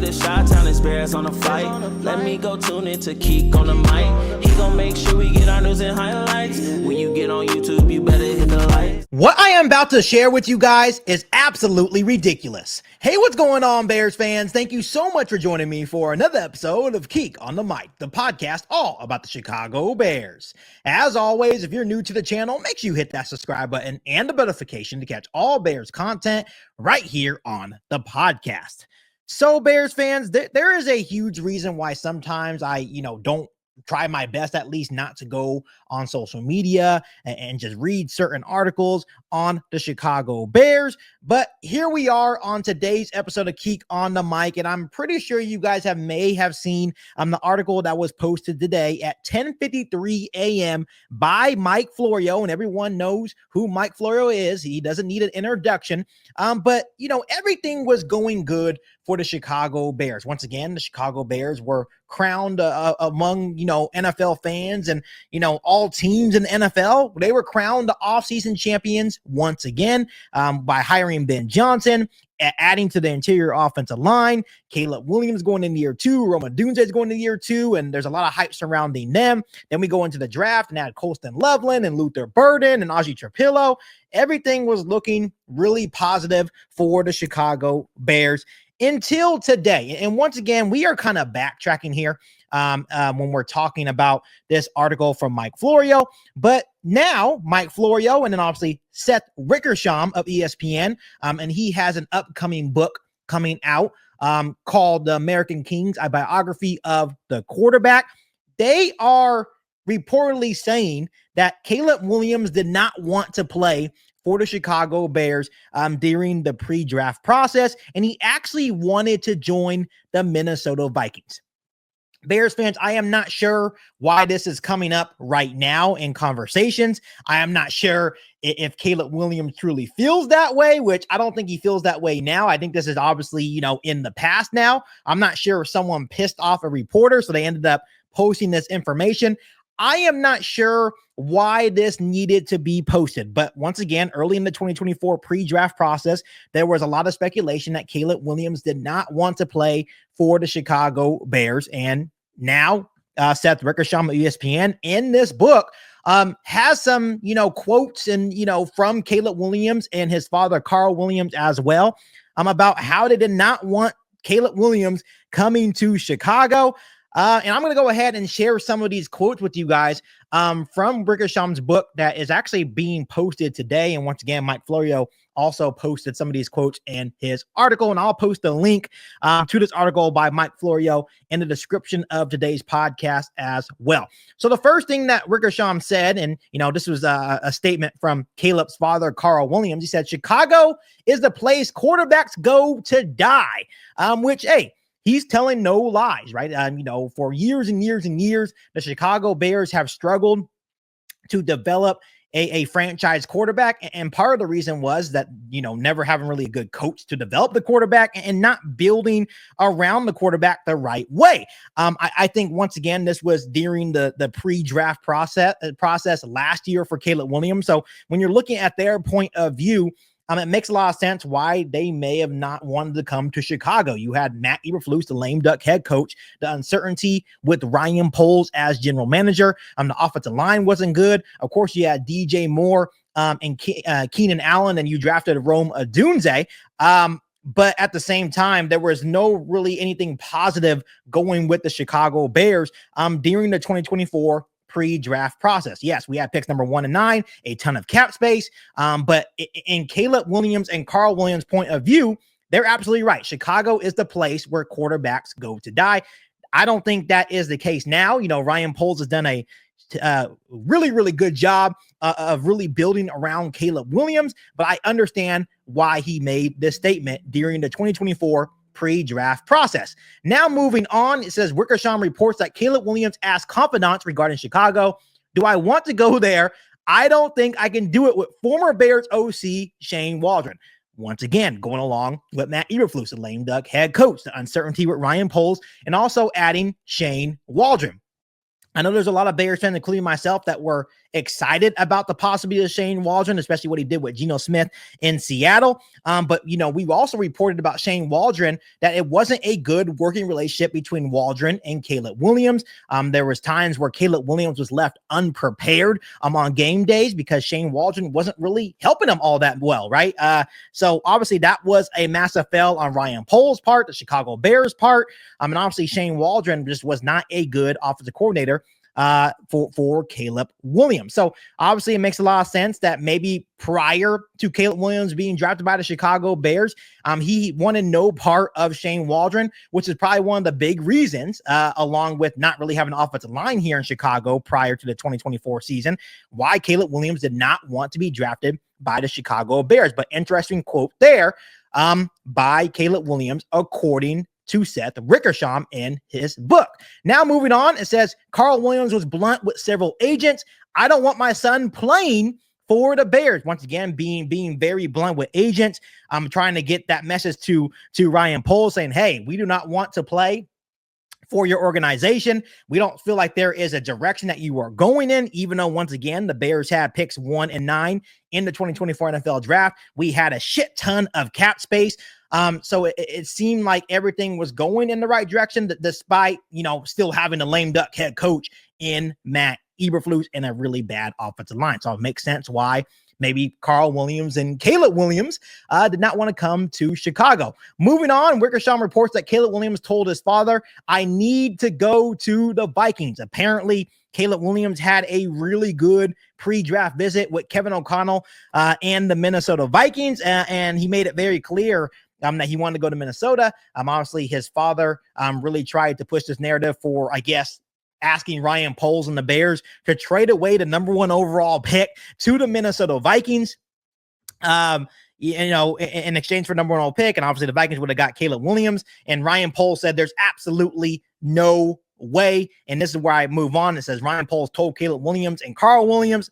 the Chi-Town experience on the flight. Let me go tune in to Keek on the mic. He gon' make sure we get our news and highlights. When you get on YouTube, you better hit the like. What I am about to share with you guys is absolutely ridiculous. Hey, what's going on, Bears fans? Thank you so much for joining me for another episode of Keek on the Mic, the podcast all about the Chicago Bears. As always, if you're new to the channel, make sure you hit that subscribe button and the notification to catch all Bears content right here on the podcast. So, Bears fans, there is a huge reason why sometimes I, don't try my best at least not to go on social media and just read certain articles on the Chicago Bears. But here we are on today's episode of Keek on the Mic, and I'm pretty sure you guys may have seen the article that was posted today at 10:53 a.m. by Mike Florio, and everyone knows who Mike Florio is. He doesn't need an introduction, but everything was going good for the Chicago Bears. Once again, the Chicago Bears were crowned among NFL fans and all teams in the NFL. They were crowned the offseason champions once again by hiring Ben Johnson, adding to the interior offensive line. Caleb Williams going into year 2, Roma Odunze is going into year 2, and there's a lot of hype surrounding them. Then we go into the draft and add Colston Loveland and Luther Burden and Aji Trapillo. Everything was looking really positive for the Chicago Bears until today. And once again, we are kind of backtracking here when we're talking about this article from Mike Florio. But now Mike Florio and then obviously Seth Wickersham of ESPN, and he has an upcoming book coming out called The American Kings, a biography of the quarterback. They are reportedly saying that Caleb Williams did not want to play for the Chicago Bears during the pre-draft process, and he actually wanted to join the Minnesota Vikings. Bears fans, I am not sure why this is coming up right now in conversations. I am not sure if Caleb Williams truly feels that way, which I don't think he feels that way now. I think this is obviously, in the past now. I'm not sure if someone pissed off a reporter, so they ended up posting this information. I am not sure why this needed to be posted, but once again, early in the 2024 pre-draft process, there was a lot of speculation that Caleb Williams did not want to play for the Chicago Bears, and now Seth Wickersham of ESPN in this book has some, quotes and, from Caleb Williams and his father, Carl Williams, as well, about how they did not want Caleb Williams coming to Chicago. And I'm going to go ahead and share some of these quotes with you guys from Wickersham's book that is actually being posted today. And once again, Mike Florio also posted some of these quotes in his article. And I'll post a link to this article by Mike Florio in the description of today's podcast as well. So the first thing that Wickersham said, and, this was a statement from Caleb's father, Carl Williams. He said, "Chicago is the place quarterbacks go to die," which, hey, he's telling no lies, right? For years and years and years, the Chicago Bears have struggled to develop a franchise quarterback. And part of the reason was that, never having really a good coach to develop the quarterback and not building around the quarterback the right way. I think, once again, this was during the pre-draft process last year for Caleb Williams. So when you're looking at their point of view, it makes a lot of sense why they may have not wanted to come to Chicago. You had Matt Eberflus, the lame duck head coach, the uncertainty with Ryan Poles as general manager. The offensive line wasn't good. Of course, you had DJ Moore and Keenan Allen, and you drafted Rome Odunze. But at the same time, there was no really anything positive going with the Chicago Bears during the 2024 pre-draft process. Yes, we had picks number 1 and 9, a ton of cap space. But in Caleb Williams and Carl Williams' point of view, they're absolutely right. Chicago is the place where quarterbacks go to die. I don't think that is the case now. Ryan Poles has done a really, really good job of really building around Caleb Williams, but I understand why he made this statement during the 2024 pre-draft process. Now moving on, it says Wickersham reports that Caleb Williams asked confidants regarding Chicago, "Do I want to go there? I don't think I can do it with former Bears OC Shane Waldron." Once again, going along with Matt Eberflus, the lame duck head coach, the uncertainty with Ryan Poles, and also adding Shane Waldron. I know there's a lot of Bears fans, including myself, that were excited about the possibility of Shane Waldron, especially what he did with Geno Smith in Seattle. But, we've also reported about Shane Waldron that it wasn't a good working relationship between Waldron and Caleb Williams. There was times where Caleb Williams was left unprepared on game days because Shane Waldron wasn't really helping him all that well, right? So obviously that was a massive fail on Ryan Poles' part, the Chicago Bears' part. And obviously Shane Waldron just was not a good offensive coordinator for Caleb Williams. So obviously it makes a lot of sense that maybe prior to Caleb Williams being drafted by the Chicago Bears, he wanted no part of Shane Waldron, which is probably one of the big reasons, along with not really having an offensive line here in Chicago prior to the 2024 season, why Caleb Williams did not want to be drafted by the Chicago Bears. But interesting quote there by Caleb Williams, according to Seth Wickersham in his book. Now moving on, it says Carl Williams was blunt with several agents. I don't want my son playing for the Bears. Once again, being very blunt with agents. I'm trying to get that message to Ryan Poles saying, hey, we do not want to play for your organization. We don't feel like there is a direction that you are going in, even though, once again, the Bears had picks 1 and 9 in the 2024 NFL draft. We had a shit ton of cap space. So it seemed like everything was going in the right direction, despite, still having a lame duck head coach in Matt Eberflus and a really bad offensive line. So it makes sense why maybe Carl Williams and Caleb Williams did not want to come to Chicago. Moving on, Wickersham reports that Caleb Williams told his father, I need to go to the Vikings. Apparently, Caleb Williams had a really good pre-draft visit with Kevin O'Connell and the Minnesota Vikings, and he made it very clear that he wanted to go to Minnesota. Obviously, his father really tried to push this narrative for, I guess, asking Ryan Poles and the Bears to trade away the number 1 overall pick to the Minnesota Vikings, in exchange for number 1 overall pick. And obviously the Vikings would have got Caleb Williams. And Ryan Poles said there's absolutely no way. And this is where I move on. It says Ryan Poles told Caleb Williams and Carl Williams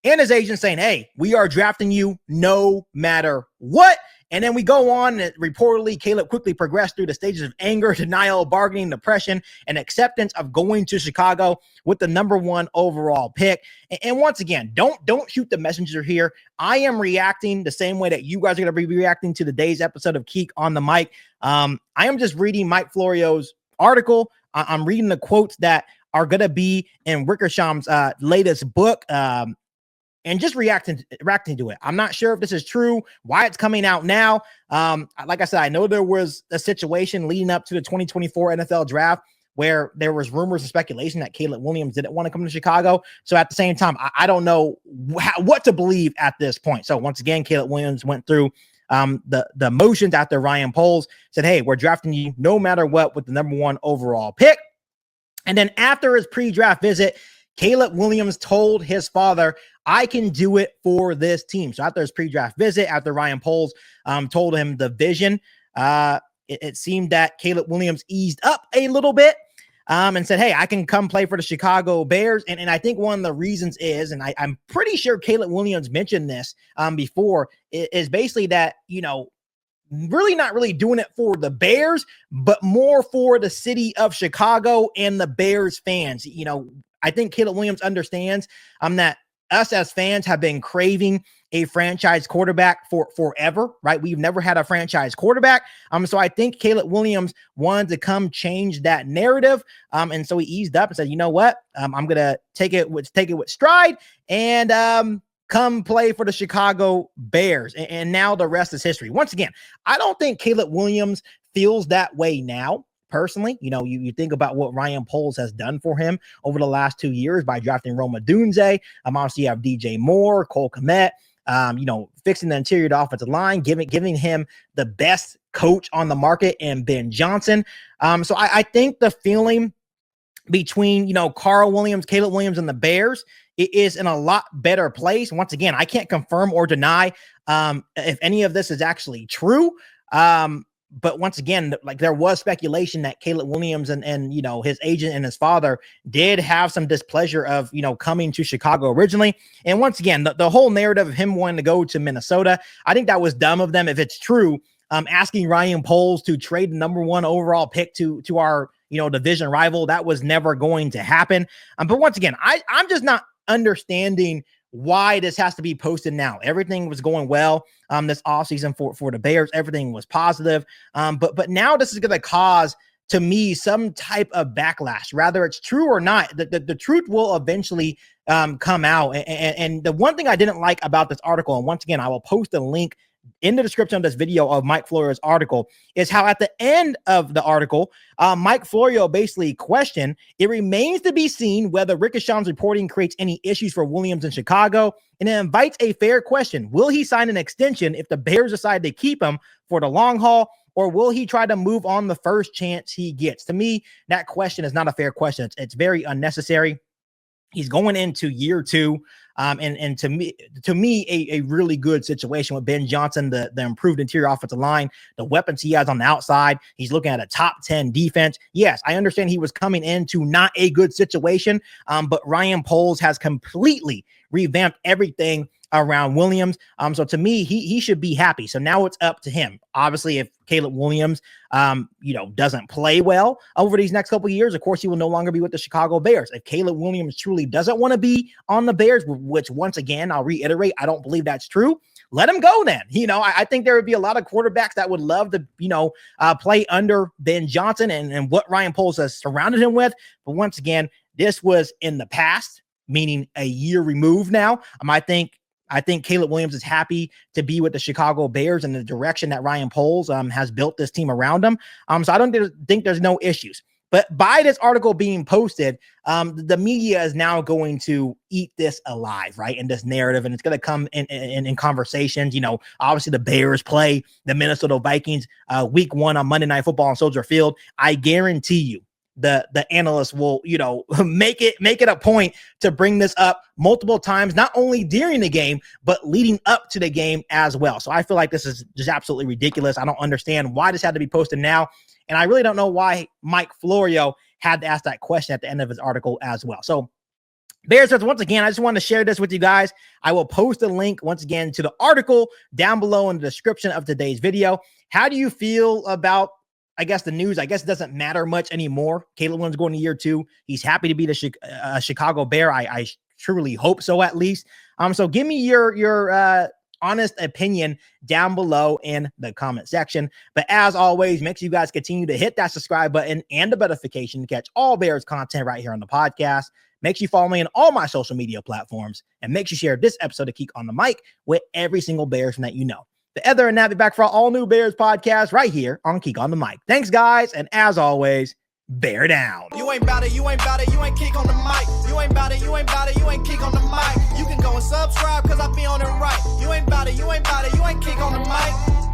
and his agent saying, hey, we are drafting you no matter what. And then we go on, and reportedly, Caleb quickly progressed through the stages of anger, denial, bargaining, depression, and acceptance of going to Chicago with the number 1 overall pick. And once again, don't shoot the messenger here. I am reacting the same way that you guys are going to be reacting to today's episode of Keek on the Mic. I am just reading Mike Florio's article. I'm reading the quotes that are going to be in Wickersham's latest book. And just reacting to it. I'm not sure if this is true, why it's coming out now. Like I said, I know there was a situation leading up to the 2024 NFL draft where there was rumors and speculation that Caleb Williams didn't want to come to Chicago. So at the same time, I don't know what to believe at this point. So once again, Caleb Williams went through the motions after Ryan Poles said, hey, we're drafting you no matter what with the number 1 overall pick. And then after his pre-draft visit, Caleb Williams told his father, I can do it for this team. So after his pre-draft visit, after Ryan Poles told him the vision, it seemed that Caleb Williams eased up a little bit and said, hey, I can come play for the Chicago Bears. And I think one of the reasons is, and I'm pretty sure Caleb Williams mentioned this before, is basically that, really not really doing it for the Bears, but more for the city of Chicago and the Bears fans. I think Caleb Williams understands that us as fans have been craving a franchise quarterback for forever, right? We've never had a franchise quarterback. So I think Caleb Williams wanted to come change that narrative. And so he eased up and said, you know what? I'm going to take it with stride and come play for the Chicago Bears. And now the rest is history. Once again, I don't think Caleb Williams feels that way now. Personally, you think about what Ryan Poles has done for him over the last 2 years by drafting Roma Dunze. Obviously, you have DJ Moore, Cole Kmet, fixing the interior offensive line, giving him the best coach on the market in Ben Johnson. So I think the feeling between, Carl Williams, Caleb Williams, and the Bears is in a lot better place. Once again, I can't confirm or deny if any of this is actually true. But once again, like there was speculation that Caleb Williams and his agent and his father did have some displeasure of, coming to Chicago originally. And once again, the whole narrative of him wanting to go to Minnesota, I think that was dumb of them. If it's true, asking Ryan Poles to trade the number 1 overall pick to our, division rival, that was never going to happen. But once again, I'm just not understanding why this has to be posted now. Everything was going well this offseason for the Bears. Everything was positive. But now this is going to cause, to me, some type of backlash, whether it's true or not. The truth will eventually come out. And the one thing I didn't like about this article, and once again, I will post a link in the description of this video of Mike Florio's article, is how at the end of the article, Mike Florio basically questioned, it remains to be seen whether Wickersham's reporting creates any issues for Williams in Chicago, and it invites a fair question. Will he sign an extension if the Bears decide to keep him for the long haul, or will he try to move on the first chance he gets? To me, that question is not a fair question. It's very unnecessary. He's going into year 2. And to me, a really good situation with Ben Johnson, the improved interior offensive line, the weapons he has on the outside. He's looking at a top 10 defense. Yes, I understand he was coming into not a good situation, but Ryan Poles has completely revamped everything around Williams. So to me, he should be happy. So now it's up to him. Obviously, if Caleb Williams, doesn't play well over these next couple of years, of course, he will no longer be with the Chicago Bears. If Caleb Williams truly doesn't want to be on the Bears, which once again, I'll reiterate, I don't believe that's true, let him go then. I think there would be a lot of quarterbacks that would love to, play under Ben Johnson and what Ryan Poles has surrounded him with. But once again, this was in the past, meaning a year removed now. I think Caleb Williams is happy to be with the Chicago Bears and the direction that Ryan Poles has built this team around him. So I don't think there's no issues. But by this article being posted, the media is now going to eat this alive, right? In this narrative, and it's going to come in conversations. Obviously the Bears play the Minnesota Vikings week 1 on Monday Night Football on Soldier Field. I guarantee you, the analysts will, make it a point to bring this up multiple times, not only during the game, but leading up to the game as well. So I feel like this is just absolutely ridiculous. I don't understand why this had to be posted now. And I really don't know why Mike Florio had to ask that question at the end of his article as well. So Bears fans, once again, I just want to share this with you guys. I will post a link once again to the article down below in the description of today's video. How do you feel about, I guess, the news? I guess it doesn't matter much anymore. Caleb Williams going to year 2. He's happy to be the Chicago Bear. I truly hope so, at least. So give me your honest opinion down below in the comment section. But as always, make sure you guys continue to hit that subscribe button and the notification to catch all Bears content right here on the podcast. Make sure you follow me on all my social media platforms, and make sure you share this episode of Geek on the Mic with every single Bears fan that you know. The other and that, be back for our all new Bears podcast right here on Geek on the Mic. Thanks, guys, and as always, bear down. You ain't bout it, you ain't bout it, you ain't Geek on the Mic. You ain't bout it, you ain't bout it, you ain't Geek on the Mic. You can go and subscribe, cause I be on it right. You ain't bout it, you ain't bout it, you ain't Geek on the Mic.